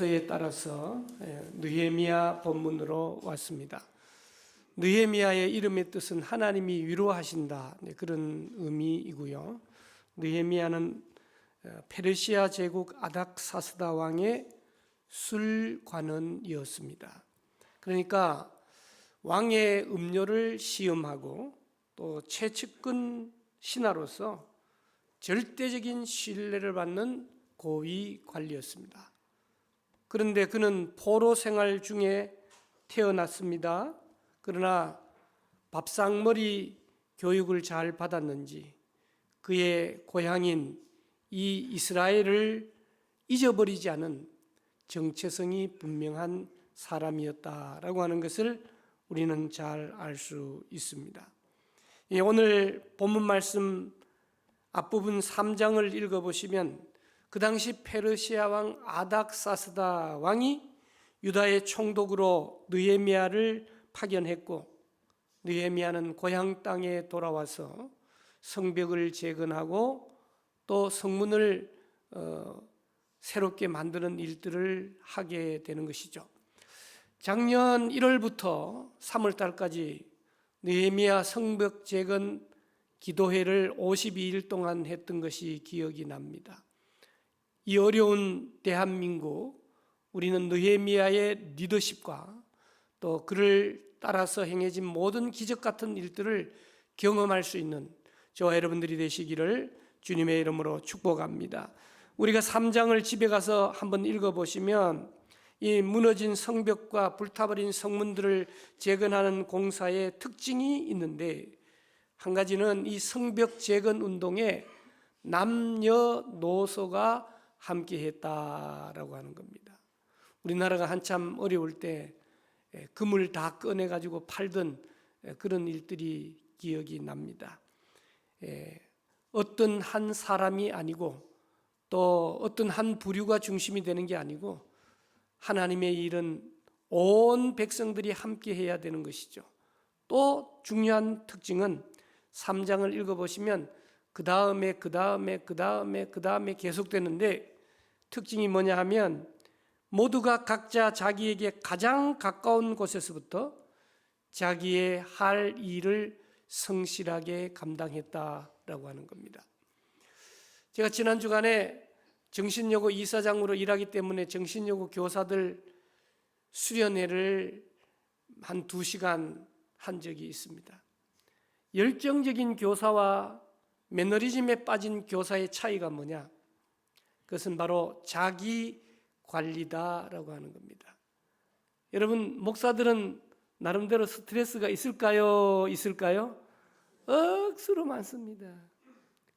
에 따라서 느헤미야 본문으로 왔습니다. 느헤미야의 이름의 뜻은 하나님이 위로하신다, 그런 의미이고요. 느헤미야는 페르시아 제국 아닥사스다 왕의 술관원이었습니다. 그러니까 왕의 음료를 시음하고 또 최측근 신하로서 절대적인 신뢰를 받는 고위 관리였습니다. 그런데 그는 포로 생활 중에 태어났습니다. 그러나 밥상머리 교육을 잘 받았는지 그의 고향인 이 이스라엘을 잊어버리지 않은 정체성이 분명한 사람이었다라고 하는 것을 우리는 잘 알 수 있습니다. 오늘 본문 말씀 앞부분 3장을 읽어보시면 그 당시 페르시아 왕 아닥사스다 왕이 유다의 총독으로 느헤미야를 파견했고, 느헤미야는 고향 땅에 돌아와서 성벽을 재건하고 또 성문을 새롭게 만드는 일들을 하게 되는 것이죠. 작년 1월부터 3월 달까지 느헤미야 성벽 재건 기도회를 52일 동안 했던 것이 기억이 납니다. 이 어려운 대한민국, 우리는 느헤미야의 리더십과 또 그를 따라서 행해진 모든 기적 같은 일들을 경험할 수 있는 저와 여러분들이 되시기를 주님의 이름으로 축복합니다. 우리가 3장을 집에 가서 한번 읽어보시면 이 무너진 성벽과 불타버린 성문들을 재건하는 공사의 특징이 있는데, 한 가지는 이 성벽 재건 운동에 남녀노소가 함께 했다라고 하는 겁니다. 우리나라가 한참 어려울 때 금을 다 꺼내가지고 팔던 그런 일들이 기억이 납니다. 어떤 한 사람이 아니고 또 어떤 한 부류가 중심이 되는 게 아니고 하나님의 일은 온 백성들이 함께 해야 되는 것이죠. 또 중요한 특징은 3장을 읽어보시면 그 다음에 계속되는데, 특징이 뭐냐 하면 모두가 각자 자기에게 가장 가까운 곳에서부터 자기의 할 일을 성실하게 감당했다라고 하는 겁니다. 제가 지난 주간에 정신여고 이사장으로 일하기 때문에 정신여고 교사들 수련회를 한 2시간 한 적이 있습니다. 열정적인 교사와 매너리즘에 빠진 교사의 차이가 뭐냐? 그것은 바로 자기 관리다라고 하는 겁니다. 여러분, 목사들은 나름대로 스트레스가 있을까요? 억수로 많습니다.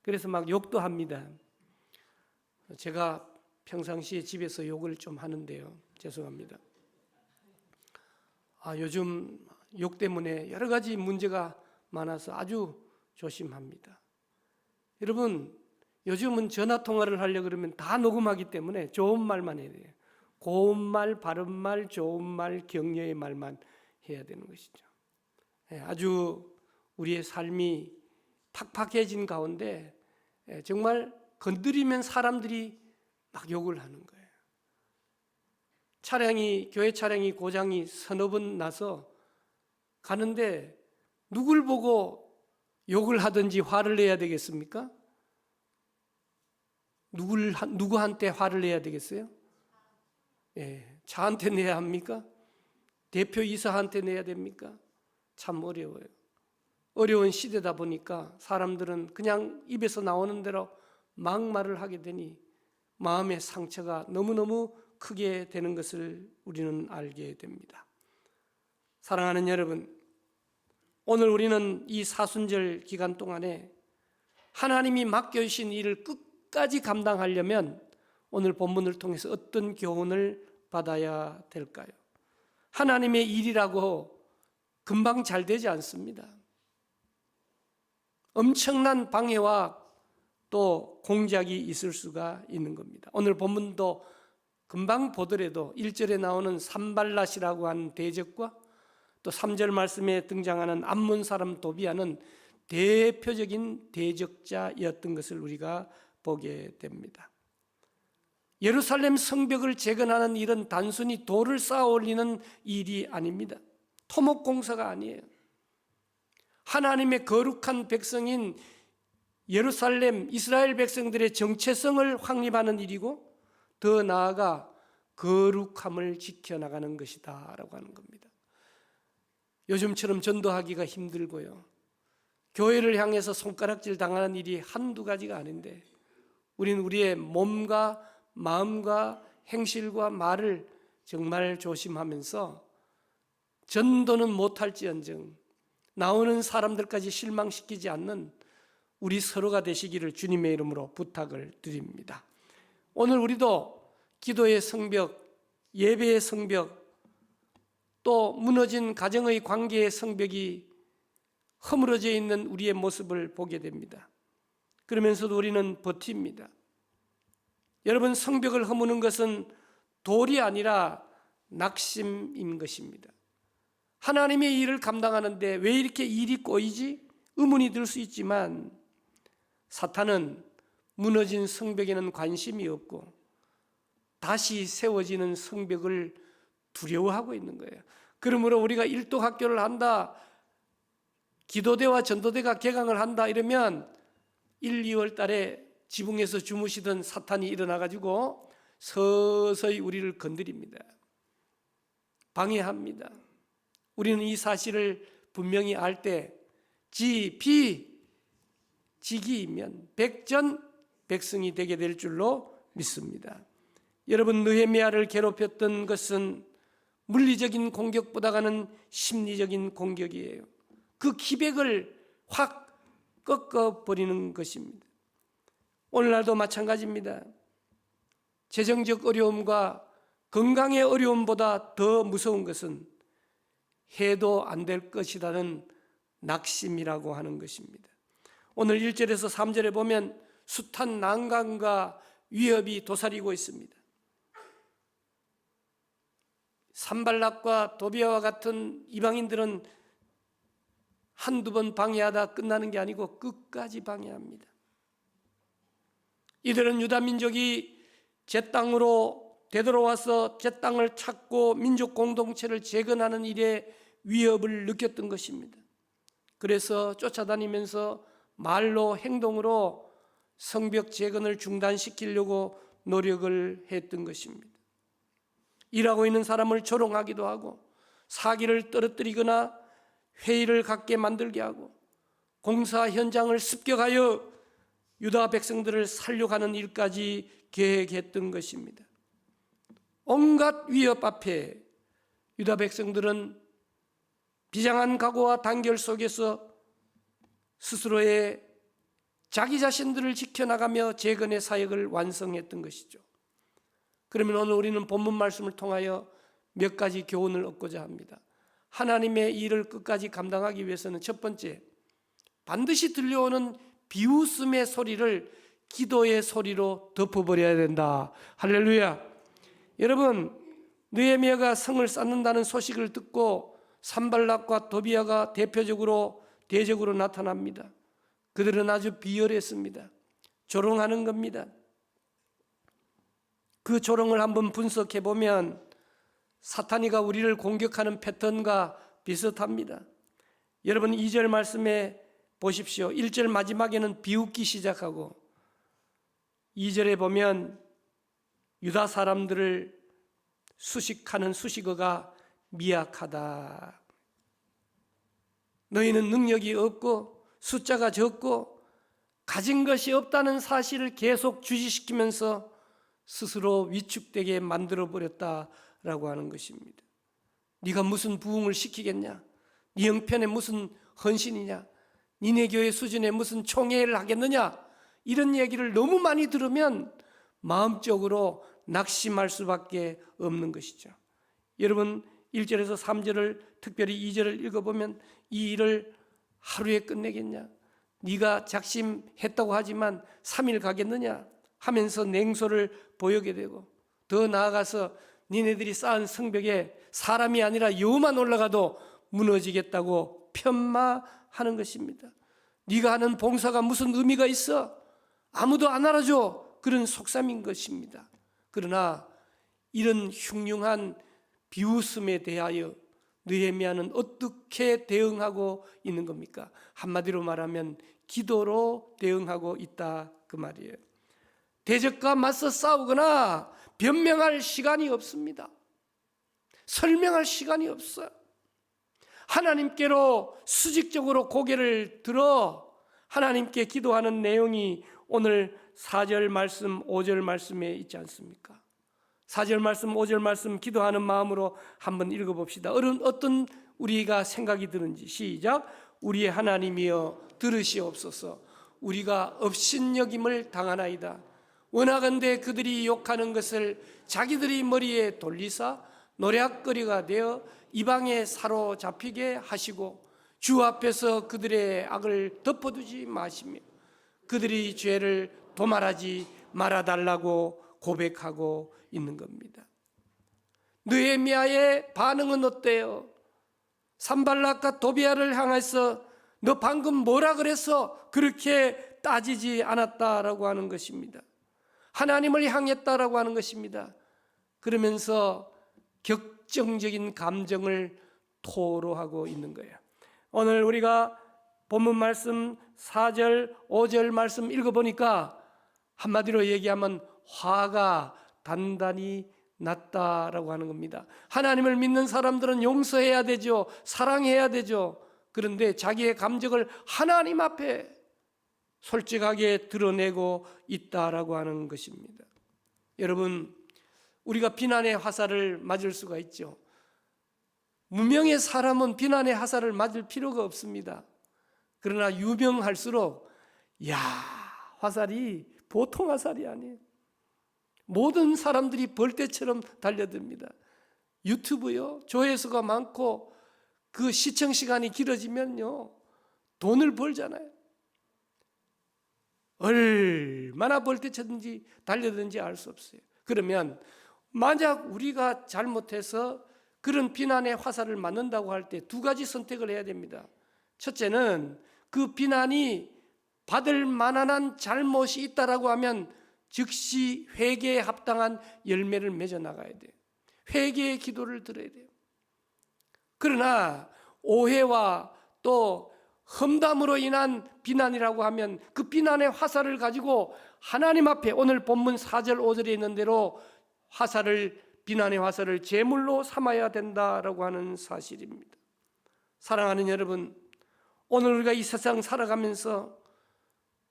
그래서 막 욕도 합니다. 제가 평상시에 집에서 욕을 좀 하는데요. 죄송합니다. 요즘 욕 때문에 여러 가지 문제가 많아서 아주 조심합니다. 여러분, 요즘은 전화 통화를 하려고 그러면 다 녹음하기 때문에 좋은 말만 해야 돼요. 고운 말, 바른 말, 좋은 말, 격려의 말만 해야 되는 것이죠. 아주 우리의 삶이 팍팍해진 가운데 정말 건드리면 사람들이 막 욕을 하는 거예요. 교회 차량이 고장이 서너 번 나서 가는데 누굴 보고 욕을 하든지 화를 내야 되겠습니까? 누구한테 화를 내야 되겠어요? 저한테 내야 합니까? 대표이사한테 내야 됩니까? 참 어려워요. 어려운 시대다 보니까 사람들은 그냥 입에서 나오는 대로 막말을 하게 되니 마음의 상처가 너무너무 크게 되는 것을 우리는 알게 됩니다. 사랑하는 여러분, 오늘 우리는 이 사순절 기간 동안에 하나님이 맡겨주신 일을 끝까지 감당하려면 오늘 본문을 통해서 어떤 교훈을 받아야 될까요? 하나님의 일이라고 금방 잘 되지 않습니다. 엄청난 방해와 또 공작이 있을 수가 있는 겁니다. 오늘 본문도 금방 보더라도 1절에 나오는 산발랏이라고 하는 대적과 또 3절 말씀에 등장하는 암몬 사람 도비아는 대표적인 대적자였던 것을 우리가 보게 됩니다. 예루살렘 성벽을 재건하는 일은 단순히 돌을 쌓아 올리는 일이 아닙니다. 토목공사가 아니에요. 하나님의 거룩한 백성인 예루살렘 이스라엘 백성들의 정체성을 확립하는 일이고, 더 나아가 거룩함을 지켜나가는 것이다 라고 하는 겁니다. 요즘처럼 전도하기가 힘들고요, 교회를 향해서 손가락질 당하는 일이 한두 가지가 아닌데, 우리는 우리의 몸과 마음과 행실과 말을 정말 조심하면서 전도는 못할지언정 나오는 사람들까지 실망시키지 않는 우리 서로가 되시기를 주님의 이름으로 부탁을 드립니다. 오늘 우리도 기도의 성벽, 예배의 성벽, 또 무너진 가정의 관계의 성벽이 허물어져 있는 우리의 모습을 보게 됩니다. 그러면서도 우리는 버팁니다. 여러분, 성벽을 허무는 것은 돌이 아니라 낙심인 것입니다. 하나님의 일을 감당하는데 왜 이렇게 일이 꼬이지? 의문이 들 수 있지만, 사탄은 무너진 성벽에는 관심이 없고 다시 세워지는 성벽을 두려워하고 있는 거예요. 그러므로 우리가 일독학교를 한다, 기도대와 전도대가 개강을 한다 이러면 1, 2월 달에 지붕에서 주무시던 사탄이 일어나가지고 서서히 우리를 건드립니다. 방해합니다. 우리는 이 사실을 분명히 알 때 지기이면 백전백승이 되게 될 줄로 믿습니다. 여러분, 느헤미야를 괴롭혔던 것은 물리적인 공격보다는 심리적인 공격이에요. 그 기백을 확 꺾어버리는 것입니다. 오늘날도 마찬가지입니다. 재정적 어려움과 건강의 어려움보다 더 무서운 것은 해도 안 될 것이라는 낙심이라고 하는 것입니다. 오늘 1절에서 3절에 보면 숱한 난관과 위협이 도사리고 있습니다. 산발락과 도비아와 같은 이방인들은 한두 번 방해하다 끝나는 게 아니고 끝까지 방해합니다. 이들은 유다 민족이 제 땅으로 되돌아와서 제 땅을 찾고 민족 공동체를 재건하는 일에 위협을 느꼈던 것입니다. 그래서 쫓아다니면서 말로 행동으로 성벽 재건을 중단시키려고 노력을 했던 것입니다. 일하고 있는 사람을 조롱하기도 하고, 사기를 떨어뜨리거나 회의를 갖게 만들게 하고, 공사 현장을 습격하여 유다 백성들을 살려가는 일까지 계획했던 것입니다. 온갖 위협 앞에 유다 백성들은 비장한 각오와 단결 속에서 스스로의 자기 자신들을 지켜나가며 재건의 사역을 완성했던 것이죠. 그러면 오늘 우리는 본문 말씀을 통하여 몇 가지 교훈을 얻고자 합니다. 하나님의 일을 끝까지 감당하기 위해서는 첫 번째, 반드시 들려오는 비웃음의 소리를 기도의 소리로 덮어버려야 된다. 할렐루야. 여러분, 느헤미야가 성을 쌓는다는 소식을 듣고 산발락과 도비아가 대적으로 나타납니다. 그들은 아주 비열했습니다. 조롱하는 겁니다. 그 조롱을 한번 분석해 보면 사탄이가 우리를 공격하는 패턴과 비슷합니다. 여러분, 2절 말씀에 보십시오. 1절 마지막에는 비웃기 시작하고 2절에 보면 유다 사람들을 수식하는 수식어가 미약하다. 너희는 능력이 없고 숫자가 적고 가진 것이 없다는 사실을 계속 주지시키면서 스스로 위축되게 만들어버렸다라고 하는 것입니다. 네가 무슨 부흥을 시키겠냐? 네 형편에 무슨 헌신이냐? 니네 교회 수준에 무슨 총회를 하겠느냐? 이런 얘기를 너무 많이 들으면 마음적으로 낙심할 수밖에 없는 것이죠. 여러분, 1절에서 3절을, 특별히 2절을 읽어보면 이 일을 하루에 끝내겠냐? 네가 작심했다고 하지만 3일 가겠느냐? 하면서 냉소를 보이게 되고, 더 나아가서 니네들이 쌓은 성벽에 사람이 아니라 여우만 올라가도 무너지겠다고 편마하는 것입니다. 네가 하는 봉사가 무슨 의미가 있어? 아무도 안 알아줘. 그런 속셈인 것입니다. 그러나 이런 흉흉한 비웃음에 대하여 느헤미야는 어떻게 대응하고 있는 겁니까? 한마디로 말하면 기도로 대응하고 있다 그 말이에요. 대적과 맞서 싸우거나 변명할 시간이 없습니다. 설명할 시간이 없어요. 하나님께로 수직적으로 고개를 들어 하나님께 기도하는 내용이 오늘 4절 말씀, 5절 말씀에 있지 않습니까? 4절 말씀, 5절 말씀 기도하는 마음으로 한번 읽어봅시다. 어떤 우리가 생각이 드는지 시작. 우리의 하나님이여 들으시옵소서. 우리가 업신여김을 당하나이다. 원하건대 그들이 욕하는 것을 자기들이 머리에 돌리사 노략거리가 되어 이방에 사로잡히게 하시고 주 앞에서 그들의 악을 덮어두지 마시며 그들이 죄를 도말하지 말아달라고 고백하고 있는 겁니다. 느헤미야의 반응은 어때요? 산발락과 도비아를 향해서 너 방금 뭐라 그래서 그렇게 따지지 않았다라고 하는 것입니다. 하나님을 향했다라고 하는 것입니다. 그러면서 격정적인 감정을 토로하고 있는 거예요. 오늘 우리가 본문 말씀 4절, 5절 말씀 읽어보니까 한마디로 얘기하면 화가 단단히 났다라고 하는 겁니다. 하나님을 믿는 사람들은 용서해야 되죠. 사랑해야 되죠. 그런데 자기의 감정을 하나님 앞에 솔직하게 드러내고 있다라고 하는 것입니다. 여러분, 우리가 비난의 화살을 맞을 수가 있죠. 무명의 사람은 비난의 화살을 맞을 필요가 없습니다. 그러나 유명할수록 화살이 보통 화살이 아니에요. 모든 사람들이 벌떼처럼 달려듭니다. 유튜브요, 조회수가 많고 그 시청 시간이 길어지면요 돈을 벌잖아요. 얼마나 벌떼처럼지 달려든지 알 수 없어요. 그러면 만약 우리가 잘못해서 그런 비난의 화살을 맞는다고 할 때 두 가지 선택을 해야 됩니다. 첫째는 그 비난이 받을 만한 잘못이 있다라고 하면 즉시 회개에 합당한 열매를 맺어 나가야 돼요. 회개의 기도를 드려야 돼요. 그러나 오해와 또 험담으로 인한 비난이라고 하면 그 비난의 화살을 가지고 하나님 앞에 오늘 본문 4절 5절에 있는 대로 비난의 화살을 제물로 삼아야 된다라고 하는 사실입니다. 사랑하는 여러분, 오늘 우리가 이 세상 살아가면서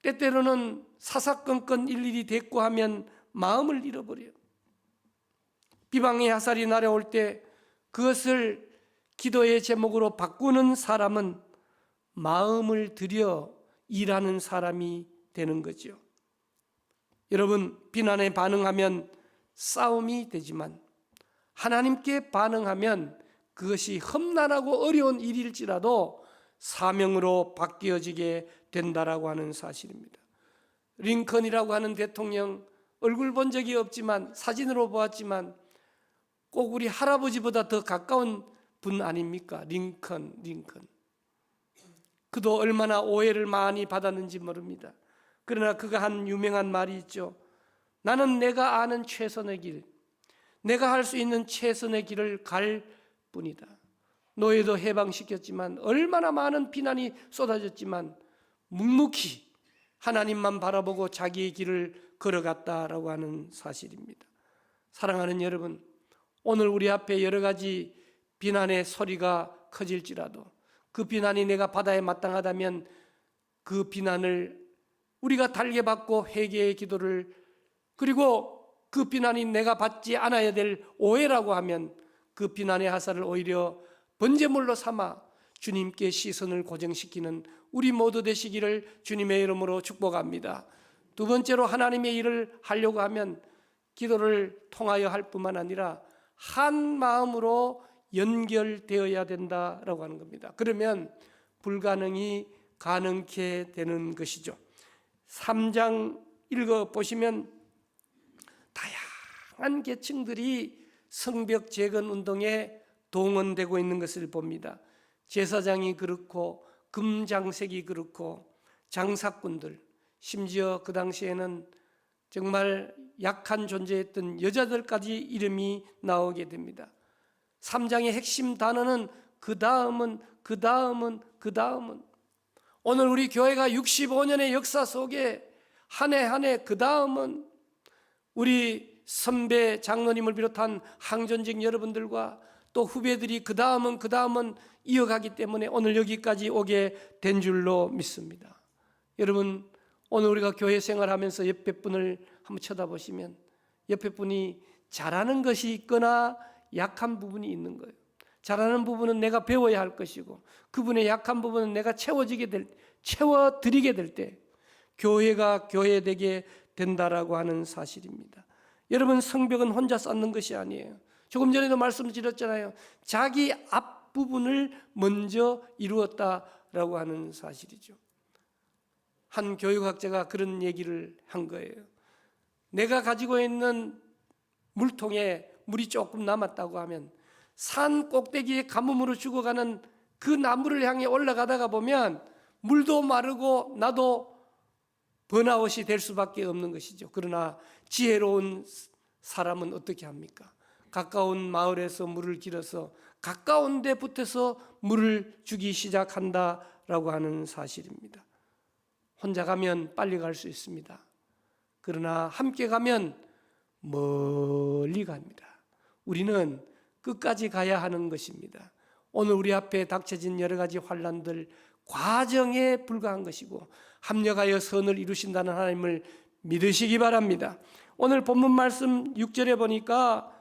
때때로는 사사건건 일일이 대꾸하면 마음을 잃어버려요. 비방의 화살이 날아올 때 그것을 기도의 제목으로 바꾸는 사람은 마음을 들여 일하는 사람이 되는 거죠. 여러분, 비난에 반응하면 싸움이 되지만 하나님께 반응하면 그것이 험난하고 어려운 일일지라도 사명으로 바뀌어지게 된다라고 하는 사실입니다. 링컨이라고 하는 대통령 얼굴 본 적이 없지만 사진으로 보았지만 꼭 우리 할아버지보다 더 가까운 분 아닙니까? 링컨. 그도 얼마나 오해를 많이 받았는지 모릅니다. 그러나 그가 한 유명한 말이 있죠. 나는 내가 아는 최선의 길, 내가 할 수 있는 최선의 길을 갈 뿐이다. 노예도 해방시켰지만 얼마나 많은 비난이 쏟아졌지만 묵묵히 하나님만 바라보고 자기의 길을 걸어갔다라고 하는 사실입니다. 사랑하는 여러분, 오늘 우리 앞에 여러 가지 비난의 소리가 커질지라도 그 비난이 내가 받아야 마땅하다면 그 비난을 우리가 달게 받고 회개의 기도를, 그리고 그 비난이 내가 받지 않아야 될 오해라고 하면 그 비난의 화살을 오히려 번제물로 삼아 주님께 시선을 고정시키는 우리 모두 되시기를 주님의 이름으로 축복합니다. 두 번째로, 하나님의 일을 하려고 하면 기도를 통하여 할 뿐만 아니라 한 마음으로 연결되어야 된다라고 하는 겁니다. 그러면 불가능이 가능케 되는 것이죠. 3장 읽어보시면 다양한 계층들이 성벽 재건 운동에 동원되고 있는 것을 봅니다. 제사장이 그렇고 금장색이 그렇고 장사꾼들, 심지어 그 당시에는 정말 약한 존재였던 여자들까지 이름이 나오게 됩니다. 3장의 핵심 단어는 그 다음은 오늘 우리 교회가 65년의 역사 속에 한 해 한 해 그 다음은 우리 선배 장로님을 비롯한 항전직 여러분들과 또 후배들이 그 다음은 이어가기 때문에 오늘 여기까지 오게 된 줄로 믿습니다. 여러분, 오늘 우리가 교회 생활하면서 옆에 분을 한번 쳐다보시면 옆에 분이 잘하는 것이 있거나 약한 부분이 있는 거예요. 잘하는 부분은 내가 배워야 할 것이고 그분의 약한 부분은 내가 채워드리게 될 때 교회가 교회되게 된다라고 하는 사실입니다. 여러분, 성벽은 혼자 쌓는 것이 아니에요. 조금 전에도 말씀드렸잖아요. 자기 앞부분을 먼저 이루었다라고 하는 사실이죠. 한 교육학자가 그런 얘기를 한 거예요. 내가 가지고 있는 물통에 물이 조금 남았다고 하면 산 꼭대기에 가뭄으로 죽어가는 그 나무를 향해 올라가다가 보면 물도 마르고 나도 번아웃이 될 수밖에 없는 것이죠. 그러나 지혜로운 사람은 어떻게 합니까? 가까운 마을에서 물을 길어서 가까운 데 붙어서 물을 주기 시작한다라고 하는 사실입니다. 혼자 가면 빨리 갈 수 있습니다. 그러나 함께 가면 멀리 갑니다. 우리는 끝까지 가야 하는 것입니다. 오늘 우리 앞에 닥쳐진 여러 가지 환난들 과정에 불과한 것이고 합력하여 선을 이루신다는 하나님을 믿으시기 바랍니다. 오늘 본문 말씀 6절에 보니까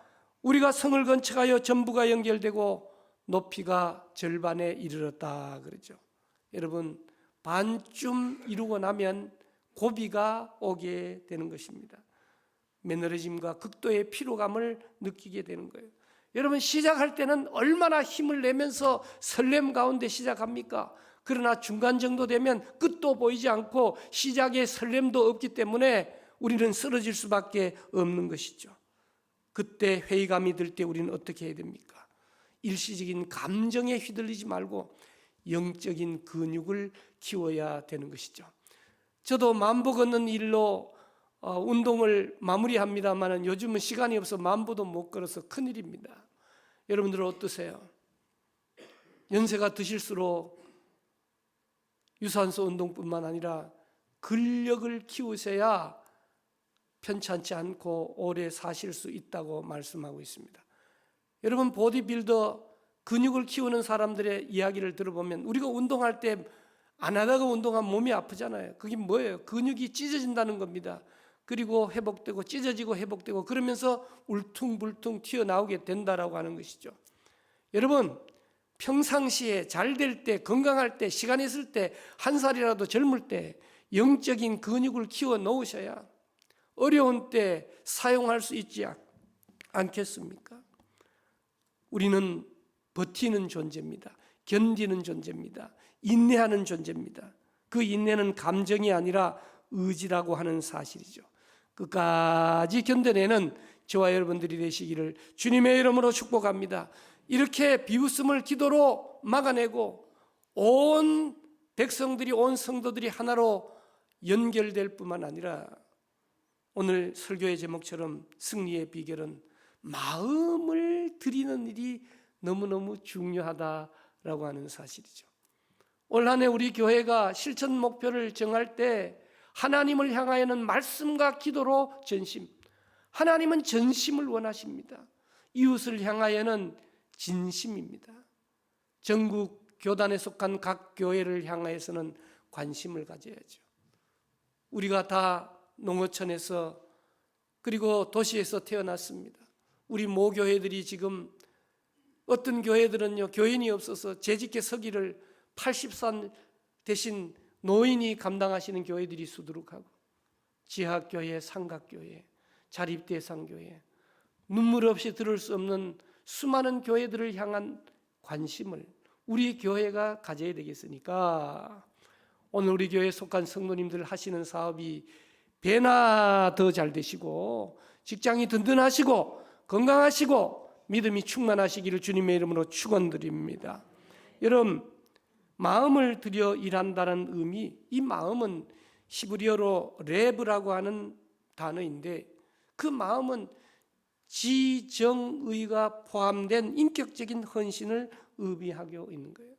우리가 성을 건축하여 전부가 연결되고 높이가 절반에 이르렀다 그러죠. 여러분, 반쯤 이루고 나면 고비가 오게 되는 것입니다. 매너리즘과 극도의 피로감을 느끼게 되는 거예요. 여러분, 시작할 때는 얼마나 힘을 내면서 설렘 가운데 시작합니까? 그러나 중간 정도 되면 끝도 보이지 않고 시작에 설렘도 없기 때문에 우리는 쓰러질 수밖에 없는 것이죠. 그때 회의감이 들 때 우리는 어떻게 해야 됩니까? 일시적인 감정에 휘둘리지 말고 영적인 근육을 키워야 되는 것이죠. 저도 만보 걷는 일로 운동을 마무리합니다만 요즘은 시간이 없어 만보도 못 걸어서 큰일입니다. 여러분들은 어떠세요? 연세가 드실수록 유산소 운동뿐만 아니라 근력을 키우셔야 편찮지 않고 오래 사실 수 있다고 말씀하고 있습니다. 여러분, 보디빌더 근육을 키우는 사람들의 이야기를 들어보면 우리가 운동할 때 안 하다가 운동하면 몸이 아프잖아요. 그게 뭐예요? 근육이 찢어진다는 겁니다. 그리고 회복되고 찢어지고 회복되고 그러면서 울퉁불퉁 튀어나오게 된다라고 하는 것이죠. 여러분, 평상시에 잘 될 때, 건강할 때, 시간 있을 때, 한 살이라도 젊을 때 영적인 근육을 키워 놓으셔야 어려운 때 사용할 수 있지 않겠습니까? 우리는 버티는 존재입니다. 견디는 존재입니다. 인내하는 존재입니다. 그 인내는 감정이 아니라 의지라고 하는 사실이죠. 끝까지 견뎌내는 저와 여러분들이 되시기를 주님의 이름으로 축복합니다. 이렇게 비웃음을 기도로 막아내고 온 백성들이, 온 성도들이 하나로 연결될 뿐만 아니라 오늘 설교의 제목처럼 승리의 비결은 마음을 드리는 일이 너무너무 중요하다라고 하는 사실이죠. 올 한 해 우리 교회가 실천 목표를 정할 때 하나님을 향하여는 말씀과 기도로 전심, 하나님은 전심을 원하십니다. 이웃을 향하여는 진심입니다. 전국 교단에 속한 각 교회를 향하여서는 관심을 가져야죠. 우리가 다 농어촌에서 그리고 도시에서 태어났습니다. 우리 모교회들이 지금 어떤 교회들은요, 교인이 없어서 재직회 서기를 80살 대신 노인이 감당하시는 교회들이 수두룩하고 지하교회, 삼각교회, 자립대상교회, 눈물 없이 들을 수 없는 수많은 교회들을 향한 관심을 우리 교회가 가져야 되겠으니까 오늘 우리 교회에 속한 성도님들 하시는 사업이 배나 더 잘 되시고 직장이 든든하시고 건강하시고 믿음이 충만하시기를 주님의 이름으로 축원드립니다. 여러분, 마음을 들여 일한다는 의미, 이 마음은 히브리어로 레브라고 하는 단어인데 그 마음은 지정의가 포함된 인격적인 헌신을 의미하고 있는 거예요.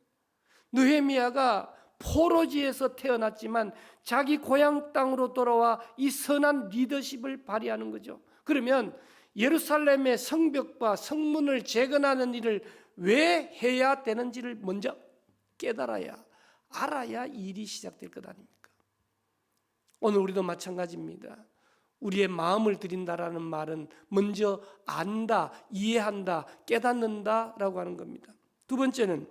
느헤미야가 포로지에서 태어났지만 자기 고향 땅으로 돌아와 이 선한 리더십을 발휘하는 거죠. 그러면 예루살렘의 성벽과 성문을 재건하는 일을 왜 해야 되는지를 먼저 깨달아야, 알아야 일이 시작될 것 아닙니까? 오늘 우리도 마찬가지입니다. 우리의 마음을 드린다라는 말은 먼저 안다, 이해한다, 깨닫는다라고 하는 겁니다. 두 번째는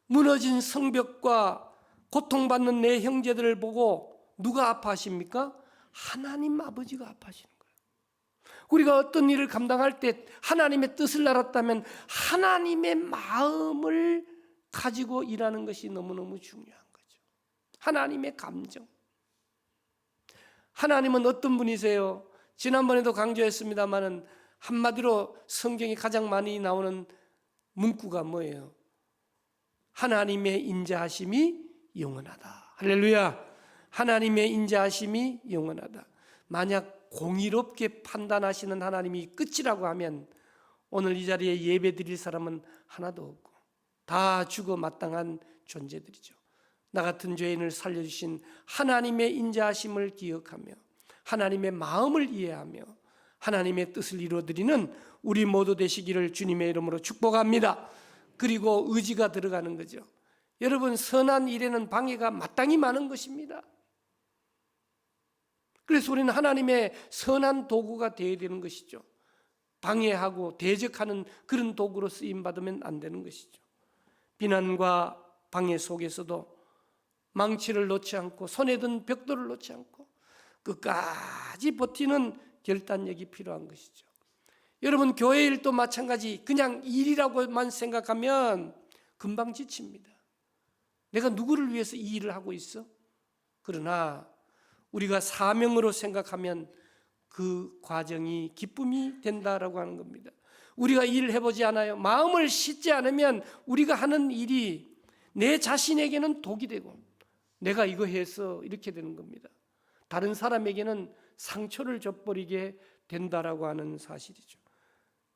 무너진 성벽과 고통받는 내 형제들을 보고 누가 아파하십니까? 하나님 아버지가 아파하시는 거예요. 우리가 어떤 일을 감당할 때 하나님의 뜻을 알았다면 하나님의 마음을 가지고 일하는 것이 너무너무 중요한 거죠. 하나님의 감정. 하나님은 어떤 분이세요? 지난번에도 강조했습니다마는 한마디로 성경에 가장 많이 나오는 문구가 뭐예요? 하나님의 인자하심이 영원하다. 할렐루야. 하나님의 인자하심이 영원하다. 만약 공의롭게 판단하시는 하나님이 끝이라고 하면 오늘 이 자리에 예배 드릴 사람은 하나도 없고 다 죽어 마땅한 존재들이죠. 나 같은 죄인을 살려주신 하나님의 인자하심을 기억하며 하나님의 마음을 이해하며 하나님의 뜻을 이루어드리는 우리 모두 되시기를 주님의 이름으로 축복합니다. 그리고 의지가 들어가는 거죠. 여러분, 선한 일에는 방해가 마땅히 많은 것입니다. 그래서 우리는 하나님의 선한 도구가 되어야 되는 것이죠. 방해하고 대적하는 그런 도구로 쓰임받으면 안 되는 것이죠. 비난과 방해 속에서도 망치를 놓지 않고 손에 든 벽돌을 놓지 않고 끝까지 버티는 결단력이 필요한 것이죠. 여러분, 교회 일도 마찬가지. 그냥 일이라고만 생각하면 금방 지칩니다. 내가 누구를 위해서 이 일을 하고 있어? 그러나 우리가 사명으로 생각하면 그 과정이 기쁨이 된다라고 하는 겁니다. 우리가 일을 해보지 않아요. 마음을 씻지 않으면 우리가 하는 일이 내 자신에게는 독이 되고 내가 이거 해서 이렇게 되는 겁니다. 다른 사람에게는 상처를 줘버리게 된다라고 하는 사실이죠.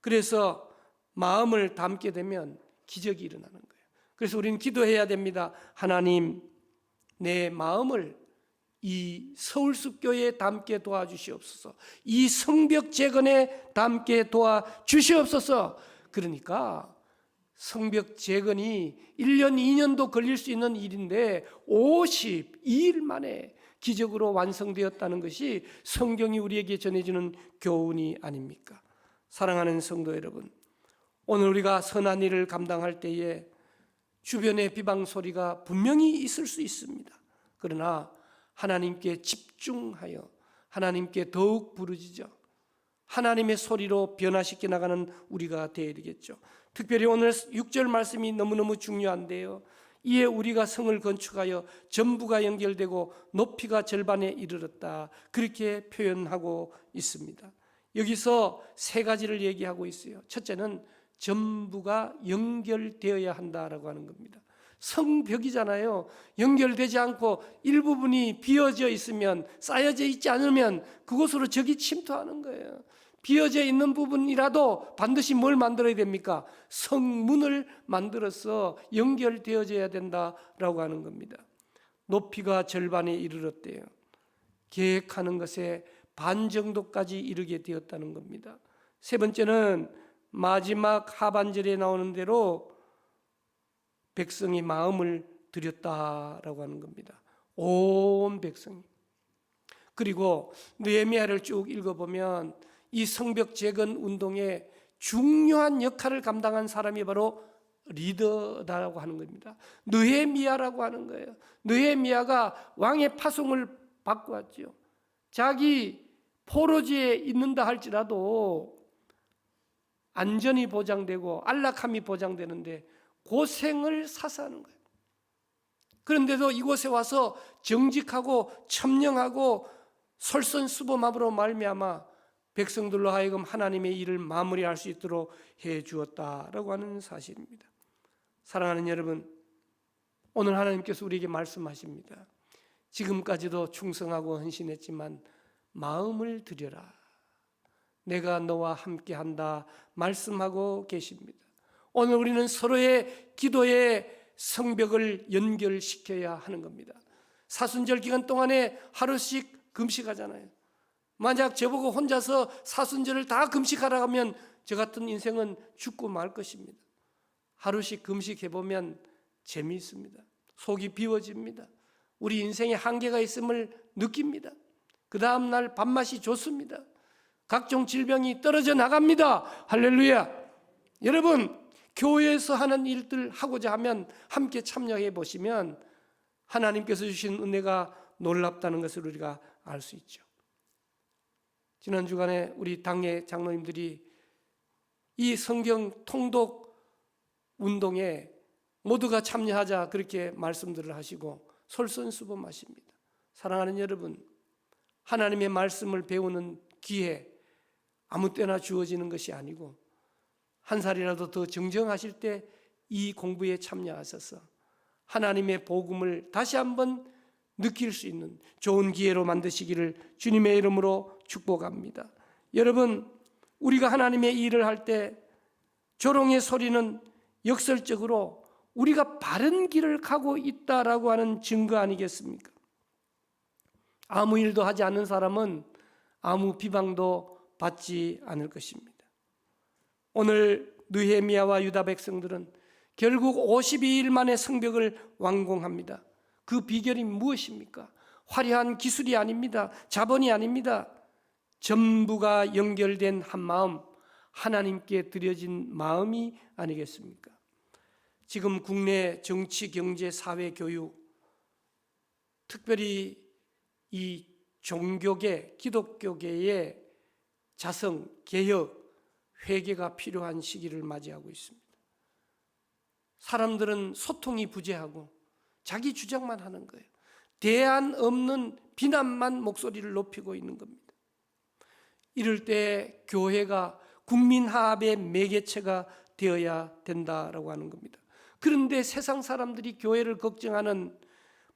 그래서 마음을 담게 되면 기적이 일어나는 거예요. 그래서 우리는 기도해야 됩니다. 하나님, 내 마음을 이 서울숲교회에 담게 도와주시옵소서. 이 성벽 재건에 담게 도와주시옵소서. 그러니까 성벽 재건이 1년, 2년도 걸릴 수 있는 일인데 52일 만에 기적으로 완성되었다는 것이 성경이 우리에게 전해주는 교훈이 아닙니까? 사랑하는 성도 여러분, 오늘 우리가 선한 일을 감당할 때에 주변의 비방 소리가 분명히 있을 수 있습니다. 그러나 하나님께 집중하여 하나님께 더욱 부르짖어 하나님의 소리로 변화시켜 나가는 우리가 되어야 되겠죠. 특별히 오늘 6절 말씀이 너무너무 중요한데요. 이에 우리가 성을 건축하여 전부가 연결되고 높이가 절반에 이르렀다. 그렇게 표현하고 있습니다. 여기서 세 가지를 얘기하고 있어요. 첫째는 전부가 연결되어야 한다라고 하는 겁니다. 성벽이잖아요. 연결되지 않고 일부분이 비어져 있으면, 쌓여져 있지 않으면 그곳으로 적이 침투하는 거예요. 비어져 있는 부분이라도 반드시 뭘 만들어야 됩니까? 성문을 만들어서 연결되어져야 된다라고 하는 겁니다. 높이가 절반에 이르렀대요. 계획하는 것에 반 정도까지 이르게 되었다는 겁니다. 세 번째는 마지막 하반절에 나오는 대로 백성이 마음을 들였다라고 하는 겁니다. 온 백성이. 그리고 느헤미야를 쭉 읽어보면 이 성벽 재건 운동에 중요한 역할을 감당한 사람이 바로 리더다라고 하는 겁니다. 느헤미야라고 하는 거예요. 느헤미야가 왕의 파송을 받고 왔죠. 자기 포로지에 있는다 할지라도 안전이 보장되고 안락함이 보장되는데 고생을 사서 하는 거예요. 그런데도 이곳에 와서 정직하고 청령하고 솔선수범함으로 말미암아 백성들로 하여금 하나님의 일을 마무리할 수 있도록 해 주었다라고 하는 사실입니다. 사랑하는 여러분, 오늘 하나님께서 우리에게 말씀하십니다. 지금까지도 충성하고 헌신했지만 마음을 드려라. 내가 너와 함께한다 말씀하고 계십니다. 오늘 우리는 서로의 기도의 성벽을 연결시켜야 하는 겁니다. 사순절 기간 동안에 하루씩 금식하잖아요. 만약 저보고 혼자서 사순절을 다 금식하라 하면 저 같은 인생은 죽고 말 것입니다. 하루씩 금식해보면 재미있습니다. 속이 비워집니다. 우리 인생에 한계가 있음을 느낍니다. 그 다음날 밥맛이 좋습니다. 각종 질병이 떨어져 나갑니다. 할렐루야. 여러분, 교회에서 하는 일들 하고자 하면 함께 참여해 보시면 하나님께서 주신 은혜가 놀랍다는 것을 우리가 알 수 있죠. 지난 주간에 우리 당의 장로님들이 이 성경 통독 운동에 모두가 참여하자 그렇게 말씀들을 하시고 솔선수범하십니다. 사랑하는 여러분, 하나님의 말씀을 배우는 기회 아무 때나 주어지는 것이 아니고 한 살이라도 더 정정하실 때 이 공부에 참여하셔서 하나님의 복음을 다시 한번 느낄 수 있는 좋은 기회로 만드시기를 주님의 이름으로 축복합니다. 여러분, 우리가 하나님의 일을 할 때 조롱의 소리는 역설적으로 우리가 바른 길을 가고 있다라고 하는 증거 아니겠습니까? 아무 일도 하지 않는 사람은 아무 비방도 받지 않을 것입니다. 오늘 느헤미야와 유다 백성들은 결국 52일 만에 성벽을 완공합니다. 그 비결이 무엇입니까? 화려한 기술이 아닙니다. 자본이 아닙니다. 전부가 연결된 한 마음, 하나님께 드려진 마음이 아니겠습니까? 지금 국내 정치, 경제, 사회, 교육, 특별히 이 종교계, 기독교계의 자성, 개혁, 회개가 필요한 시기를 맞이하고 있습니다. 사람들은 소통이 부재하고 자기 주장만 하는 거예요. 대안 없는 비난만 목소리를 높이고 있는 겁니다. 이럴 때 교회가 국민화합의 매개체가 되어야 된다라고 하는 겁니다. 그런데 세상 사람들이 교회를 걱정하는,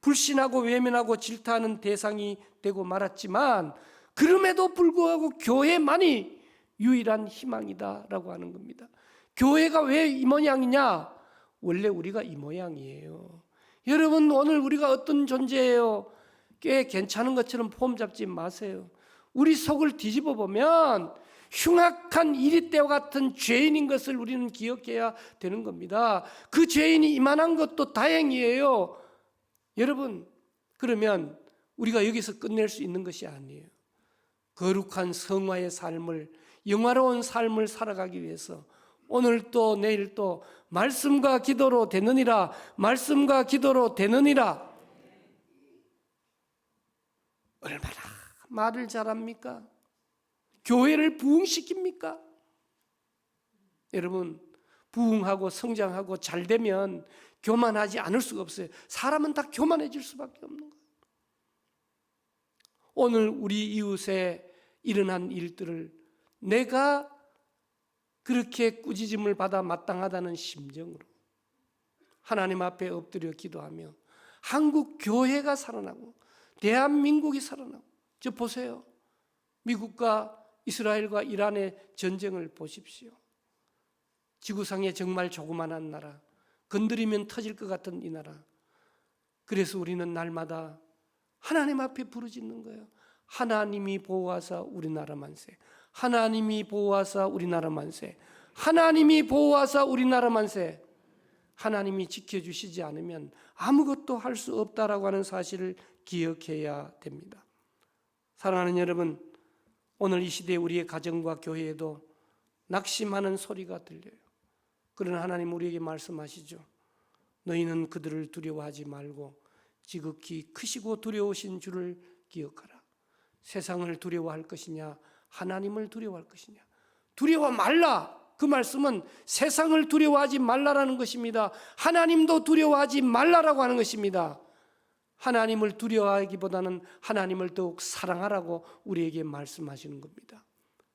불신하고 외면하고 질타하는 대상이 되고 말았지만 그럼에도 불구하고 교회만이 유일한 희망이다라고 하는 겁니다. 교회가 왜 이 모양이냐? 원래 우리가 이 모양이에요. 여러분, 오늘 우리가 어떤 존재예요? 꽤 괜찮은 것처럼 폼 잡지 마세요. 우리 속을 뒤집어 보면 흉악한 이리떼와 같은 죄인인 것을 우리는 기억해야 되는 겁니다. 그 죄인이 이만한 것도 다행이에요. 여러분, 그러면 우리가 여기서 끝낼 수 있는 것이 아니에요. 거룩한 성화의 삶을, 영화로운 삶을 살아가기 위해서 오늘 또 내일 또 말씀과 기도로 되느니라, 말씀과 기도로 되느니라. 얼마나 말을 잘합니까? 교회를 부흥시킵니까? 여러분, 부흥하고 성장하고 잘 되면 교만하지 않을 수가 없어요. 사람은 다 교만해질 수밖에 없는 거예요. 오늘 우리 이웃에 일어난 일들을 내가 그렇게 꾸짖음을 받아 마땅하다는 심정으로 하나님 앞에 엎드려 기도하며 한국 교회가 살아나고 대한민국이 살아나고, 저 보세요. 미국과 이스라엘과 이란의 전쟁을 보십시오. 지구상에 정말 조그만한 나라, 건드리면 터질 것 같은 이 나라. 그래서 우리는 날마다 하나님 앞에 부르짖는 거예요. 하나님이 보호하사 우리나라 만세, 하나님이 보호하사 우리나라 만세, 하나님이 보호하사 우리나라 만세. 하나님이 지켜주시지 않으면 아무것도 할 수 없다라고 하는 사실을 기억해야 됩니다. 사랑하는 여러분, 오늘 이 시대에 우리의 가정과 교회에도 낙심하는 소리가 들려요. 그러나 하나님 우리에게 말씀하시죠. 너희는 그들을 두려워하지 말고 지극히 크시고 두려우신 주를 기억하라. 세상을 두려워할 것이냐, 하나님을 두려워할 것이냐. 두려워 말라. 그 말씀은 세상을 두려워하지 말라라는 것입니다. 하나님도 두려워하지 말라라고 하는 것입니다. 하나님을 두려워하기보다는 하나님을 더욱 사랑하라고 우리에게 말씀하시는 겁니다.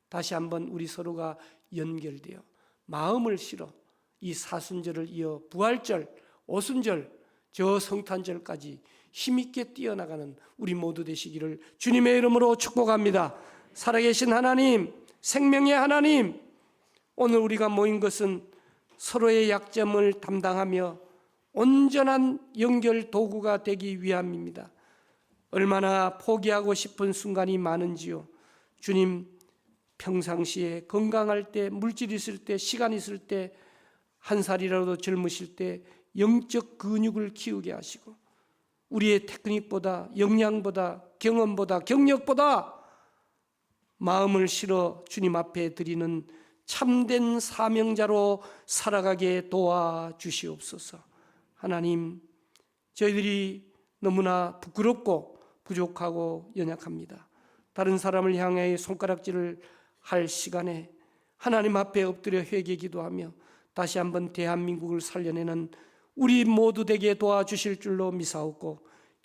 다시 한번 우리 서로가 연결되어 마음을 실어 이 사순절을 이어 부활절, 오순절, 저 성탄절까지 힘있게 뛰어나가는 우리 모두 되시기를 주님의 이름으로 축복합니다. 살아계신 하나님, 생명의 하나님, 오늘 우리가 모인 것은 서로의 약점을 담당하며 온전한 연결 도구가 되기 위함입니다. 얼마나 포기하고 싶은 순간이 많은지요. 주님, 평상시에 건강할 때, 물질 있을 때, 시간 있을 때, 한 살이라도 젊으실 때 영적 근육을 키우게 하시고 우리의 테크닉보다, 역량보다, 경험보다, 경력보다 마음을 실어 주님 앞에 드리는 참된 사명자로 살아가게 도와주시옵소서. 하나님, 저희들이 너무나 부끄럽고 부족하고 연약합니다. 다른 사람을 향해 손가락질을 할 시간에 하나님 앞에 엎드려 회개 기도하며 다시 한번 대한민국을 살려내는 우리 모두 되게 도와주실 줄로 미사옵고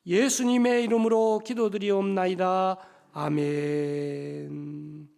예수님의 이름으로 기도드리옵나이다. 아멘.